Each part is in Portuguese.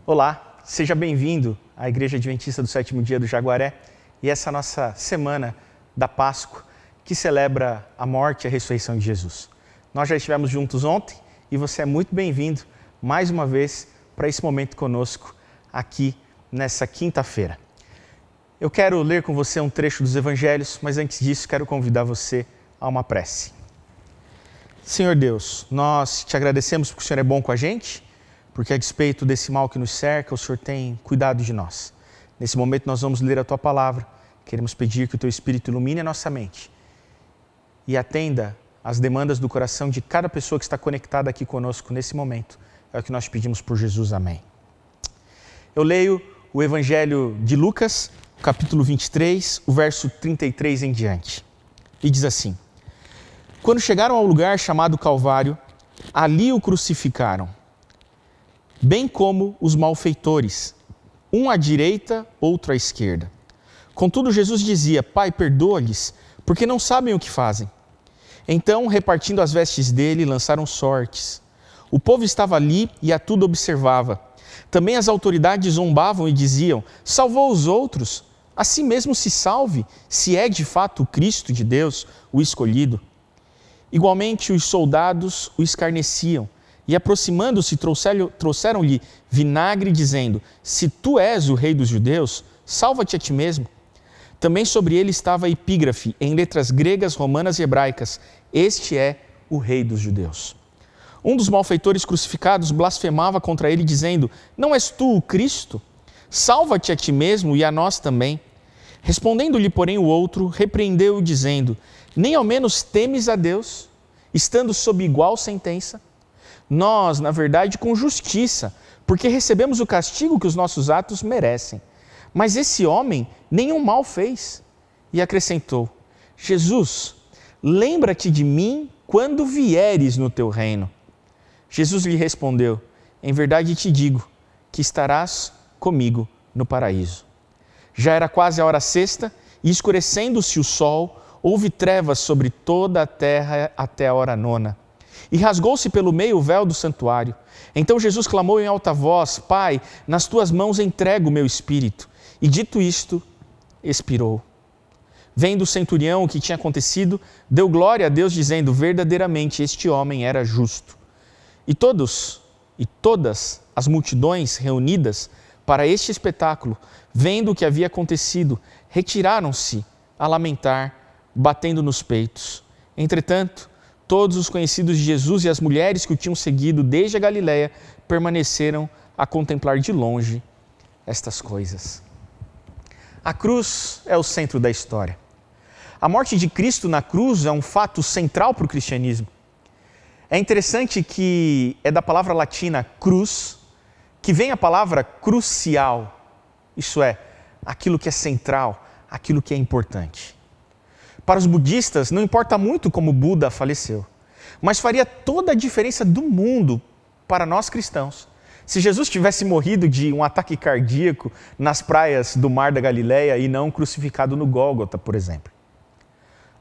Olá, seja bem-vindo à Igreja Adventista do Sétimo Dia do Jaguaré e essa nossa semana da Páscoa que celebra a morte e a ressurreição de Jesus. Nós já estivemos juntos ontem e você é muito bem-vindo mais uma vez para esse momento conosco aqui nessa quinta-feira. Eu quero ler com você um trecho dos Evangelhos, mas antes disso quero convidar você a uma prece. Senhor Deus, nós te agradecemos porque o Senhor é bom com a gente, porque a despeito desse mal que nos cerca, o Senhor tem cuidado de nós. Nesse momento nós vamos ler a Tua Palavra, queremos pedir que o Teu Espírito ilumine a nossa mente e atenda às demandas do coração de cada pessoa que está conectada aqui conosco nesse momento. É o que nós pedimos por Jesus, amém. Eu leio o Evangelho de Lucas, capítulo 23, o verso 33 em diante. E diz assim: Quando chegaram ao lugar chamado Calvário, ali o crucificaram, bem como os malfeitores, um à direita, outro à esquerda. Contudo, Jesus dizia: Pai, perdoa-lhes, porque não sabem o que fazem. Então, repartindo as vestes dele, lançaram sortes. O povo estava ali e a tudo observava. Também as autoridades zombavam e diziam: salvou os outros, a si mesmo se salve, se é de fato o Cristo de Deus, o escolhido. Igualmente os soldados o escarneciam e, aproximando-se, trouxeram-lhe vinagre, dizendo: se tu és o rei dos judeus, salva-te a ti mesmo. Também sobre ele estava a epígrafe, em letras gregas, romanas e hebraicas: este é o rei dos judeus. Um dos malfeitores crucificados blasfemava contra ele, dizendo: não és tu o Cristo? Salva-te a ti mesmo e a nós também. Respondendo-lhe, porém, o outro, repreendeu-o, dizendo: nem ao menos temes a Deus, estando sob igual sentença? Nós, na verdade, com justiça, porque recebemos o castigo que os nossos atos merecem. Mas esse homem nenhum mal fez. E acrescentou: Jesus, lembra-te de mim quando vieres no teu reino. Jesus lhe respondeu: em verdade te digo que estarás comigo no paraíso. Já era quase a hora sexta, e escurecendo-se o sol, houve trevas sobre toda a terra até a hora nona. E rasgou-se pelo meio o véu do santuário. Então Jesus clamou em alta voz: Pai, nas tuas mãos entrego o meu espírito. E dito isto, expirou. Vendo o centurião o que tinha acontecido, deu glória a Deus, dizendo: verdadeiramente este homem era justo. E todas as multidões reunidas para este espetáculo, vendo o que havia acontecido, retiraram-se a lamentar, batendo nos peitos. Entretanto, todos os conhecidos de Jesus e as mulheres que o tinham seguido desde a Galiléia permaneceram a contemplar de longe estas coisas. A cruz é o centro da história. A morte de Cristo na cruz é um fato central para o cristianismo. É interessante que é da palavra latina cruz que vem a palavra crucial, isso é, aquilo que é central, aquilo que é importante. Para os budistas, não importa muito como Buda faleceu, mas faria toda a diferença do mundo para nós cristãos se Jesus tivesse morrido de um ataque cardíaco nas praias do Mar da Galileia e não crucificado no Gólgota, por exemplo.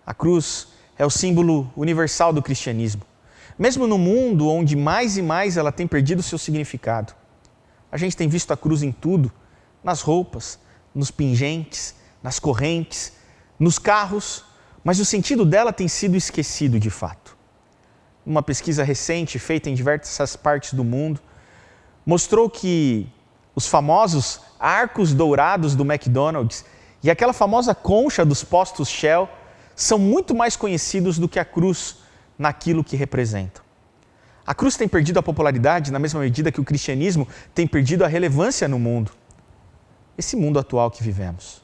A cruz é o símbolo universal do cristianismo, mesmo no mundo onde mais e mais ela tem perdido seu significado. A gente tem visto a cruz em tudo, nas roupas, nos pingentes, nas correntes, nos carros, mas o sentido dela tem sido esquecido de fato. Uma pesquisa recente feita em diversas partes do mundo mostrou que os famosos arcos dourados do McDonald's e aquela famosa concha dos postos Shell são muito mais conhecidos do que a cruz naquilo que representam. A cruz tem perdido a popularidade na mesma medida que o cristianismo tem perdido a relevância no mundo. Esse mundo atual que vivemos.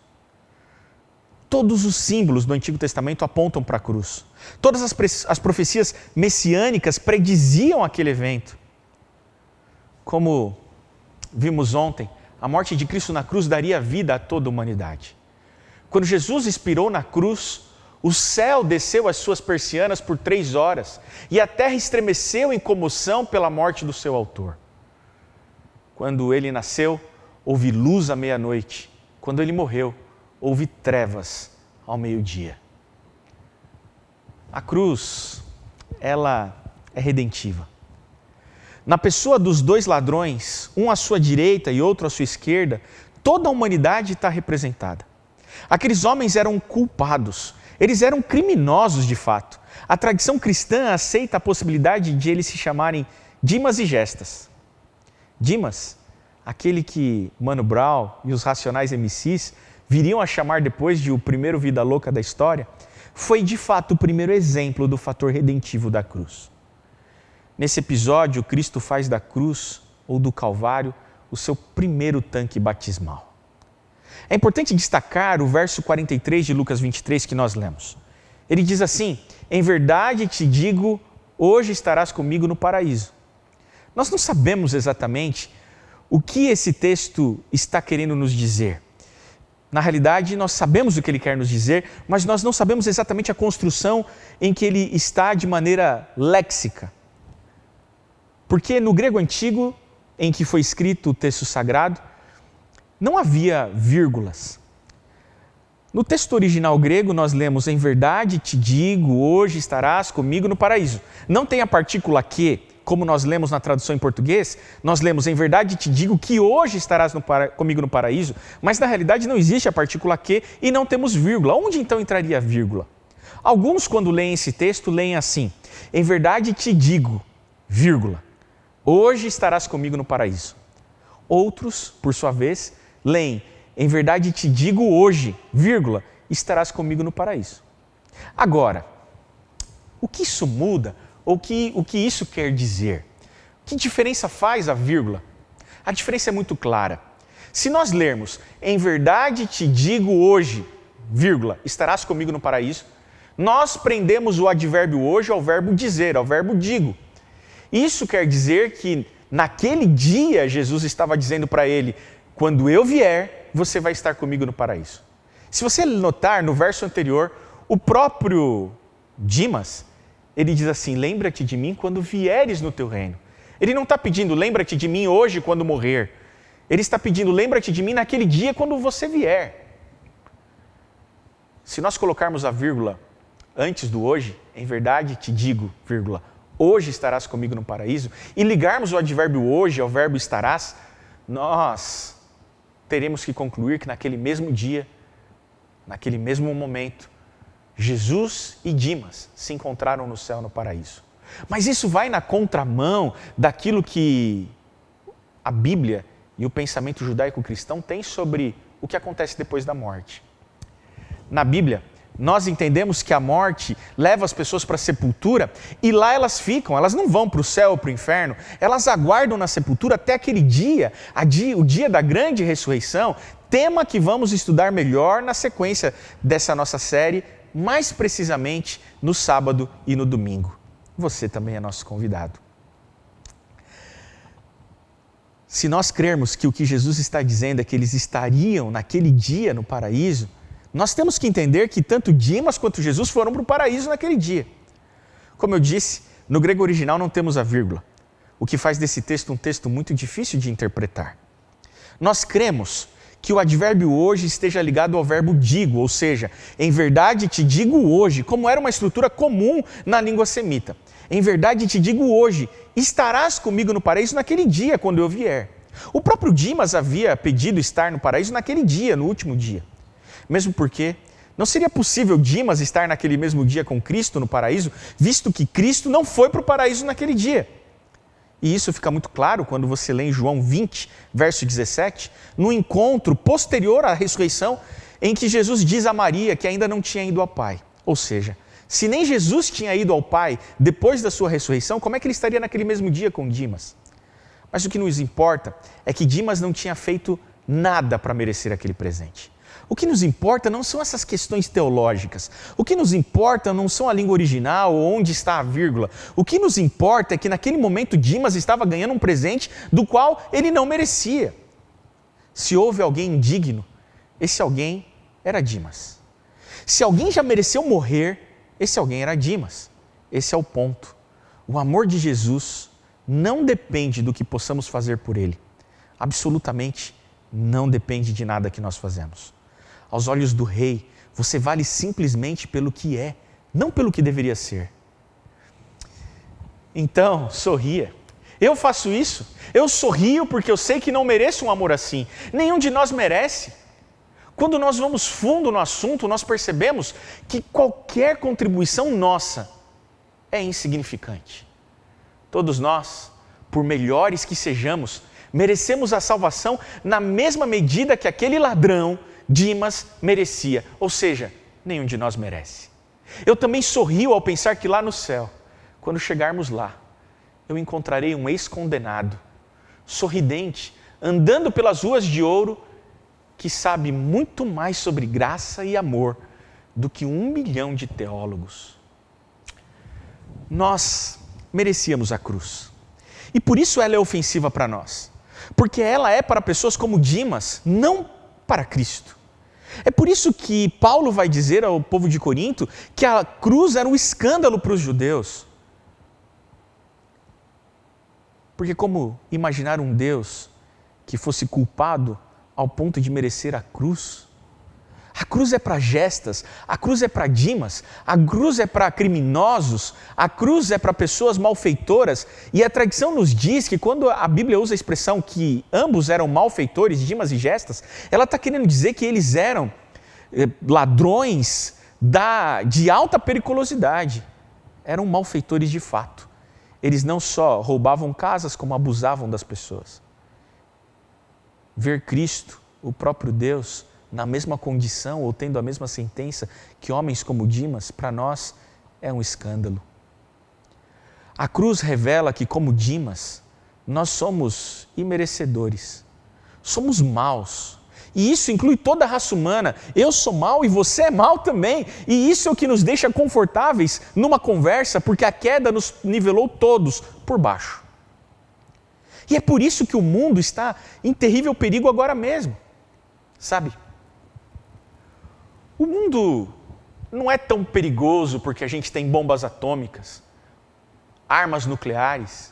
Todos os símbolos do Antigo Testamento apontam para a cruz. Todas as profecias messiânicas prediziam aquele evento. Como vimos ontem, a morte de Cristo na cruz daria vida a toda a humanidade. Quando Jesus expirou na cruz, o céu desceu as suas persianas por 3 horas e a terra estremeceu em comoção pela morte do seu autor. Quando ele nasceu, houve luz à meia-noite. Quando ele morreu, houve trevas ao meio-dia. A cruz, ela é redentiva. na pessoa dos dois ladrões, um à sua direita e outro à sua esquerda, toda a humanidade está representada. Aqueles homens eram culpados, eles eram criminosos de fato. A tradição cristã aceita a possibilidade de eles se chamarem Dimas e Gestas. Dimas, aquele que Mano Brown e os Racionais MCs viriam a chamar depois de o primeiro vida louca da história, foi de fato o primeiro exemplo do fator redentivo da cruz. Nesse episódio, Cristo faz da cruz ou do Calvário o seu primeiro tanque batismal. É importante destacar o verso 43 de Lucas 23 que nós lemos. Ele diz assim: em verdade te digo, hoje estarás comigo no paraíso. Nós não sabemos exatamente o que esse texto está querendo nos dizer. Na realidade, nós sabemos o que ele quer nos dizer, mas nós não sabemos exatamente a construção em que ele está de maneira léxica. Porque no grego antigo, em que foi escrito o texto sagrado, não havia vírgulas. No texto original grego, nós lemos: em verdade te digo, hoje estarás comigo no paraíso. Não tem a partícula que, como nós lemos na tradução em português, nós lemos: em verdade te digo que hoje estarás comigo no paraíso, mas na realidade não existe a partícula que e não temos vírgula. Onde então entraria a vírgula? Alguns, quando leem esse texto, leem assim: em verdade te digo, vírgula, hoje estarás comigo no paraíso. Outros, por sua vez, leem: em verdade te digo hoje, vírgula, estarás comigo no paraíso. Agora, o que isso muda? Ou o que isso quer dizer? Que diferença faz a vírgula? A diferença é muito clara. Se nós lermos: em verdade te digo hoje, vírgula, estarás comigo no paraíso, nós prendemos o advérbio hoje ao verbo dizer, ao verbo digo. Isso quer dizer que naquele dia Jesus estava dizendo para ele: quando eu vier, você vai estar comigo no paraíso. Se você notar no verso anterior, o próprio Dimas, ele diz assim: lembra-te de mim quando vieres no teu reino. Ele não está pedindo: lembra-te de mim hoje quando morrer. Ele está pedindo: lembra-te de mim naquele dia quando você vier. Se nós colocarmos a vírgula antes do hoje, em verdade te digo, vírgula, hoje estarás comigo no paraíso, e ligarmos o advérbio hoje ao verbo estarás, nós teremos que concluir que naquele mesmo dia, naquele mesmo momento, Jesus e Dimas se encontraram no céu, no paraíso. Mas isso vai na contramão daquilo que a Bíblia e o pensamento judaico-cristão têm sobre o que acontece depois da morte. Na Bíblia, nós entendemos que a morte leva as pessoas para a sepultura e lá elas ficam, elas não vão para o céu ou para o inferno, elas aguardam na sepultura até aquele dia, o dia da grande ressurreição, tema que vamos estudar melhor na sequência dessa nossa série, mais precisamente no sábado e no domingo. Você também é nosso convidado. Se nós crermos que o que Jesus está dizendo é que eles estariam naquele dia no paraíso, nós temos que entender que tanto Dimas quanto Jesus foram para o paraíso naquele dia. Como eu disse, no grego original não temos a vírgula, o que faz desse texto um texto muito difícil de interpretar. Nós cremos que o advérbio hoje esteja ligado ao verbo digo, ou seja, em verdade te digo hoje, como era uma estrutura comum na língua semita. Em verdade te digo hoje, estarás comigo no paraíso naquele dia, quando eu vier. O próprio Dimas havia pedido estar no paraíso naquele dia, no último dia. Mesmo porque não seria possível Dimas estar naquele mesmo dia com Cristo no paraíso, visto que Cristo não foi para o paraíso naquele dia. E isso fica muito claro quando você lê em João 20, verso 17, no encontro posterior à ressurreição, em que Jesus diz a Maria que ainda não tinha ido ao Pai. Ou seja, se nem Jesus tinha ido ao Pai depois da sua ressurreição, como é que ele estaria naquele mesmo dia com Dimas? Mas o que nos importa é que Dimas não tinha feito nada para merecer aquele presente. O que nos importa não são essas questões teológicas. O que nos importa não são a língua original ou onde está a vírgula. O que nos importa é que naquele momento Dimas estava ganhando um presente do qual ele não merecia. Se houve alguém indigno, esse alguém era Dimas. Se alguém já mereceu morrer, esse alguém era Dimas. Esse é o ponto. O amor de Jesus não depende do que possamos fazer por ele. Absolutamente não depende de nada que nós fazemos. Aos olhos do rei, você vale simplesmente pelo que é, não pelo que deveria ser. Então, sorria. Eu faço isso. Eu sorrio porque eu sei que não mereço um amor assim. Nenhum de nós merece. Quando nós vamos fundo no assunto, nós percebemos que qualquer contribuição nossa é insignificante. Todos nós, por melhores que sejamos, merecemos a salvação na mesma medida que aquele ladrão, Dimas, merecia. Ou seja, nenhum de nós merece. Eu também sorrio ao pensar que lá no céu, quando chegarmos lá, eu encontrarei um ex-condenado, sorridente, andando pelas ruas de ouro, que sabe muito mais sobre graça e amor do que 1 milhão de teólogos. Nós merecíamos a cruz. E por isso ela é ofensiva para nós. Porque ela é para pessoas como Dimas, não para Cristo. É por isso que Paulo vai dizer ao povo de Corinto que a cruz era um escândalo para os judeus. Porque como imaginar um Deus que fosse culpado ao ponto de merecer a cruz? A cruz é para gestas, a cruz é para Dimas, a cruz é para criminosos, a cruz é para pessoas malfeitoras. E a tradição nos diz que quando a Bíblia usa a expressão que ambos eram malfeitores, Dimas e Gestas, ela está querendo dizer que eles eram ladrões de alta periculosidade. Eram malfeitores de fato. Eles não só roubavam casas, como abusavam das pessoas. Ver Cristo, o próprio Deus, na mesma condição ou tendo a mesma sentença que homens como Dimas, para nós é um escândalo. A cruz revela que, como Dimas, nós somos imerecedores, somos maus. E isso inclui toda a raça humana. Eu sou mau e você é mau também. E isso é o que nos deixa confortáveis numa conversa, porque a queda nos nivelou todos por baixo. E é por isso que o mundo está em terrível perigo agora mesmo. Sabe? O mundo não é tão perigoso porque a gente tem bombas atômicas, armas nucleares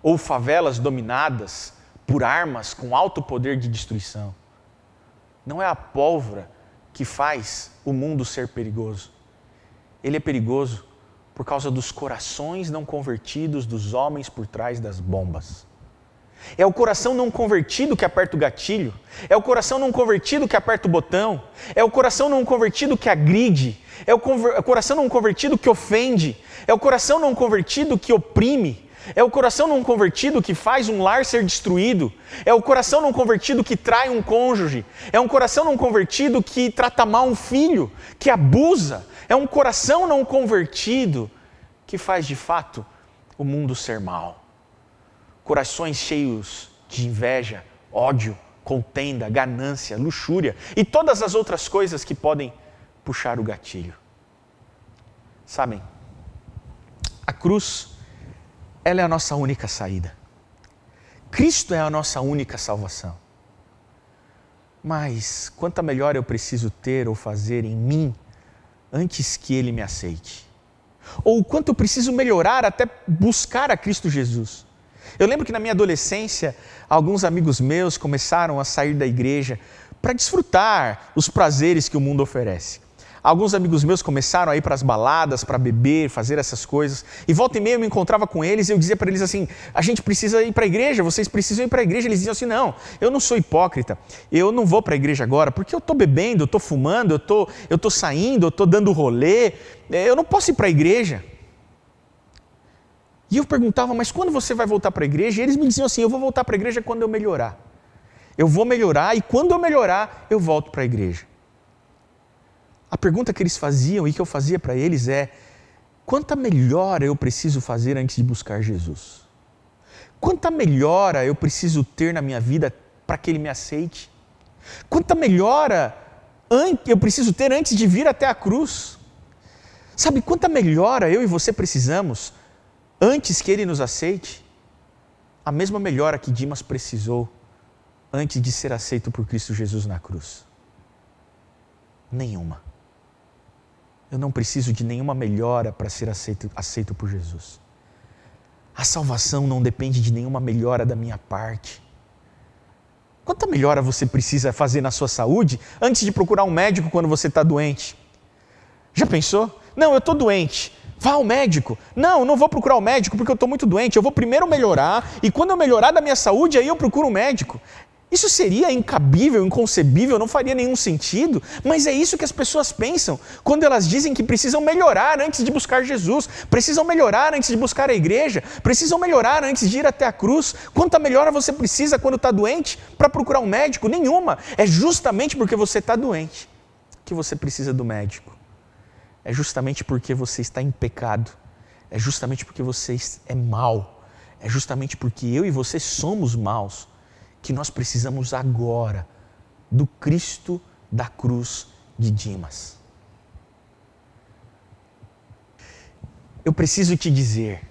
ou favelas dominadas por armas com alto poder de destruição. Não é a pólvora que faz o mundo ser perigoso. Ele é perigoso por causa dos corações não convertidos dos homens por trás das bombas. É o coração não convertido que aperta o gatilho. É o coração não convertido que aperta o botão. É o coração não convertido que agride. É o coração não convertido que ofende. É o coração não convertido que oprime. É o coração não convertido que faz um lar ser destruído. É o coração não convertido que trai um cônjuge. É um coração não convertido que trata mal um filho, que abusa. É um coração não convertido que faz de fato o mundo ser mau. Corações cheios de inveja, ódio, contenda, ganância, luxúria e todas as outras coisas que podem puxar o gatilho. Sabem, a cruz, ela é a nossa única saída. Cristo é a nossa única salvação. Mas quanta melhor eu preciso ter ou fazer em mim antes que Ele me aceite? Ou quanto eu preciso melhorar até buscar a Cristo Jesus? Eu lembro que na minha adolescência, alguns amigos meus começaram a sair da igreja para desfrutar os prazeres que o mundo oferece. Alguns amigos meus começaram a ir para as baladas, para beber, fazer essas coisas. E volta e meia eu me encontrava com eles e eu dizia para eles assim, a gente precisa ir para a igreja, vocês precisam ir para a igreja. Eles diziam assim, não, eu não sou hipócrita, eu não vou para a igreja agora, porque eu estou bebendo, eu estou fumando, eu estou saindo, eu estou dando rolê, eu não posso ir para a igreja. E eu perguntava, mas quando você vai voltar para a igreja? E eles me diziam assim, eu vou voltar para a igreja quando eu melhorar. Eu vou melhorar e quando eu melhorar, eu volto para a igreja. A pergunta que eles faziam e que eu fazia para eles é, quanta melhora eu preciso fazer antes de buscar Jesus? Quanta melhora eu preciso ter na minha vida para que Ele me aceite? Quanta melhora eu preciso ter antes de vir até a cruz? Sabe, quanta melhora eu e você precisamos antes que Ele nos aceite? A mesma melhora que Dimas precisou antes de ser aceito por Cristo Jesus na cruz. Nenhuma. Eu não preciso de nenhuma melhora para ser aceito por Jesus. A salvação não depende de nenhuma melhora da minha parte. Quanta melhora você precisa fazer na sua saúde antes de procurar um médico quando você está doente? Já pensou? Não, eu estou doente. Vá ao médico. Não, eu não vou procurar o médico porque eu estou muito doente. Eu vou primeiro melhorar e quando eu melhorar da minha saúde, aí eu procuro um médico. Isso seria incabível, inconcebível, não faria nenhum sentido, mas é isso que as pessoas pensam quando elas dizem que precisam melhorar antes de buscar Jesus, precisam melhorar antes de buscar a igreja, precisam melhorar antes de ir até a cruz. Quanta melhora você precisa quando está doente para procurar um médico? Nenhuma. É justamente porque você está doente que você precisa do médico. É justamente porque você está em pecado, é justamente porque você é mau, é justamente porque eu e você somos maus, que nós precisamos agora do Cristo da cruz de Dimas. Eu preciso te dizer,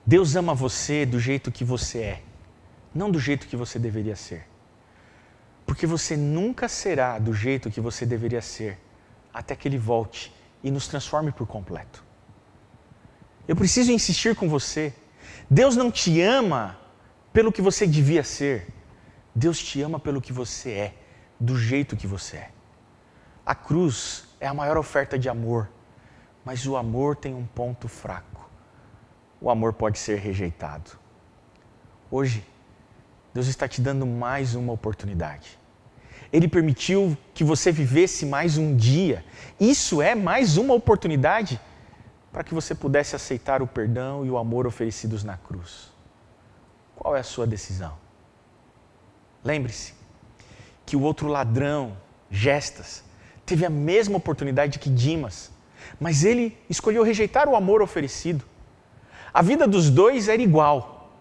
Deus ama você do jeito que você é, não do jeito que você deveria ser. Porque você nunca será do jeito que você deveria ser, até que Ele volte e nos transforme por completo. Eu preciso insistir com você, Deus não te ama pelo que você devia ser, Deus te ama pelo que você é, do jeito que você é. A cruz é a maior oferta de amor, mas o amor tem um ponto fraco. O amor pode ser rejeitado. Hoje, Deus está te dando mais uma oportunidade. Ele permitiu que você vivesse mais um dia. Isso é mais uma oportunidade para que você pudesse aceitar o perdão e o amor oferecidos na cruz. Qual é a sua decisão? Lembre-se que o outro ladrão, Gestas, teve a mesma oportunidade que Dimas, mas ele escolheu rejeitar o amor oferecido. A vida dos dois era igual,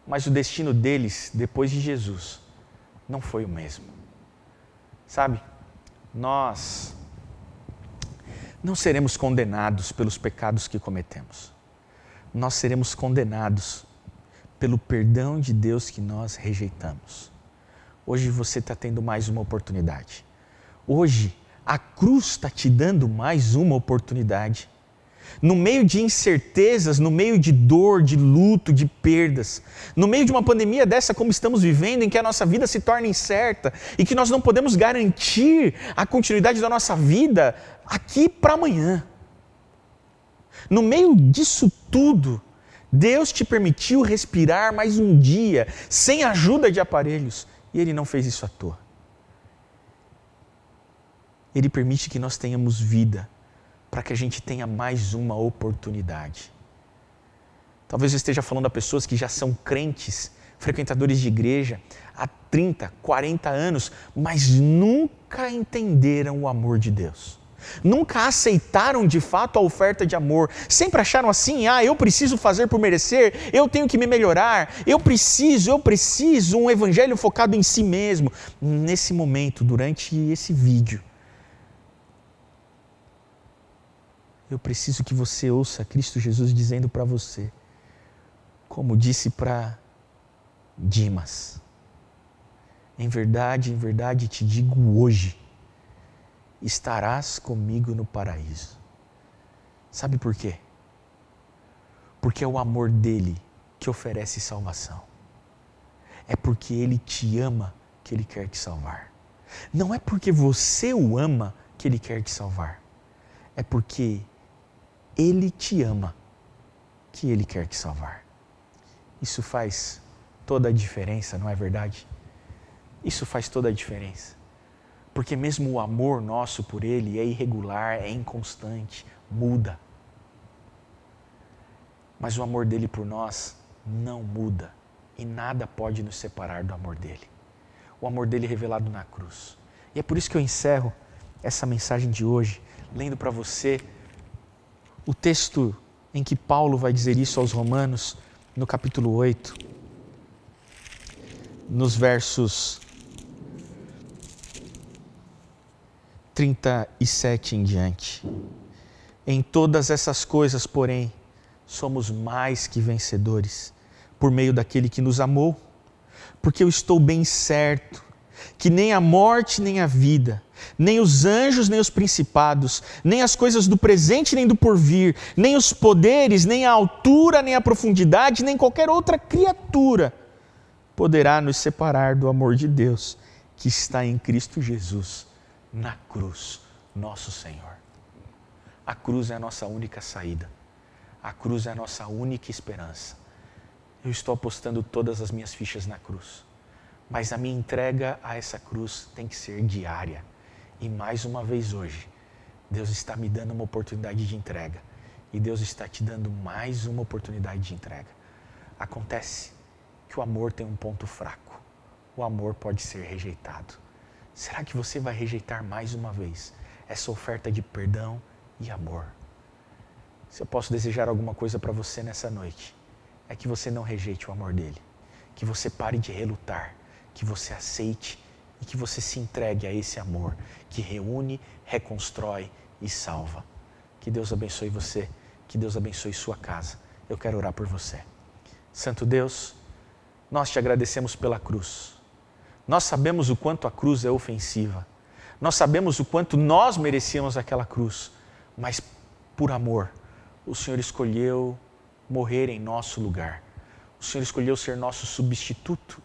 mas o destino deles, depois de Jesus, não foi o mesmo. Sabe, nós não seremos condenados pelos pecados que cometemos. Nós seremos condenados pelo perdão de Deus que nós rejeitamos. Hoje você está tendo mais uma oportunidade. Hoje a cruz está te dando mais uma oportunidade. No meio de incertezas, no meio de dor, de luto, de perdas, no meio de uma pandemia dessa como estamos vivendo, em que a nossa vida se torna incerta e que nós não podemos garantir a continuidade da nossa vida aqui para amanhã. No meio disso tudo, Deus te permitiu respirar mais um dia, sem a ajuda de aparelhos, e Ele não fez isso à toa. Ele permite que nós tenhamos vida, para que a gente tenha mais uma oportunidade. Talvez eu esteja falando a pessoas que já são crentes, frequentadores de igreja, há 30, 40 anos, mas nunca entenderam o amor de Deus. Nunca aceitaram de fato a oferta de amor. Sempre acharam assim, eu preciso fazer por merecer, eu tenho que me melhorar, eu preciso um evangelho focado em si mesmo. Nesse momento, durante esse vídeo, eu preciso que você ouça Cristo Jesus dizendo para você, como disse para Dimas, em verdade te digo hoje, estarás comigo no paraíso. Sabe por quê? Porque é o amor dele que oferece salvação. É porque ele te ama que ele quer te salvar. Não é porque você o ama que ele quer te salvar. É porque ele te ama que ele quer te salvar. Isso faz toda a diferença, não é verdade? Isso faz toda a diferença. Porque mesmo o amor nosso por Ele é irregular, é inconstante, muda. Mas o amor dele por nós não muda. E nada pode nos separar do amor dele. O amor dele revelado na cruz. E é por isso que eu encerro essa mensagem de hoje, lendo para você o texto em que Paulo vai dizer isso aos Romanos, no capítulo 8, nos versos 37 em diante. Em todas essas coisas, porém, somos mais que vencedores, por meio daquele que nos amou, porque eu estou bem certo que nem a morte, nem a vida, nem os anjos, nem os principados, nem as coisas do presente, nem do porvir, nem os poderes, nem a altura, nem a profundidade, nem qualquer outra criatura poderá nos separar do amor de Deus que está em Cristo Jesus, na cruz, nosso Senhor. A cruz é a nossa única saída. A cruz é a nossa única esperança. Eu estou apostando todas as minhas fichas na cruz. Mas a minha entrega a essa cruz tem que ser diária. E mais uma vez hoje, Deus está me dando uma oportunidade de entrega. E Deus está te dando mais uma oportunidade de entrega. Acontece que o amor tem um ponto fraco. O amor pode ser rejeitado. Será que você vai rejeitar mais uma vez essa oferta de perdão e amor? Se eu posso desejar alguma coisa para você nessa noite, é que você não rejeite o amor dele. Que você pare de relutar. Que você aceite e que você se entregue a esse amor que reúne, reconstrói e salva. Que Deus abençoe você, que Deus abençoe sua casa. Eu quero orar por você. Santo Deus, nós te agradecemos pela cruz. Nós sabemos o quanto a cruz é ofensiva. Nós sabemos o quanto nós merecíamos aquela cruz. Mas por amor, o Senhor escolheu morrer em nosso lugar. O Senhor escolheu ser nosso substituto.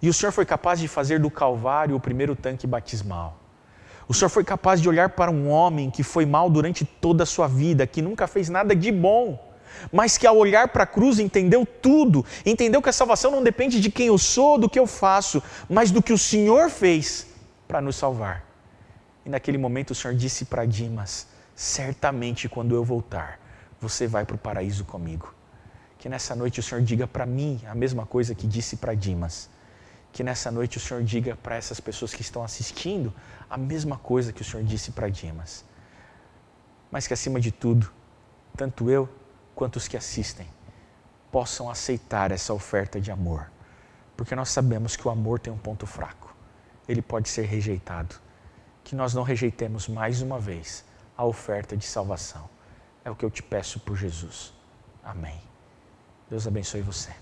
E o Senhor foi capaz de fazer do Calvário o primeiro tanque batismal. O Senhor foi capaz de olhar para um homem que foi mal durante toda a sua vida, que nunca fez nada de bom, mas que ao olhar para a cruz entendeu tudo, entendeu que a salvação não depende de quem eu sou, do que eu faço, mas do que o Senhor fez para nos salvar. E naquele momento o Senhor disse para Dimas, certamente quando eu voltar, você vai para o paraíso comigo. Que nessa noite o Senhor diga para mim a mesma coisa que disse para Dimas. Que nessa noite o Senhor diga para essas pessoas que estão assistindo a mesma coisa que o Senhor disse para Dimas. Mas que acima de tudo, tanto eu quanto os que assistem possam aceitar essa oferta de amor. Porque nós sabemos que o amor tem um ponto fraco. Ele pode ser rejeitado. Que nós não rejeitemos mais uma vez a oferta de salvação. É o que eu te peço por Jesus. Amém. Deus abençoe você.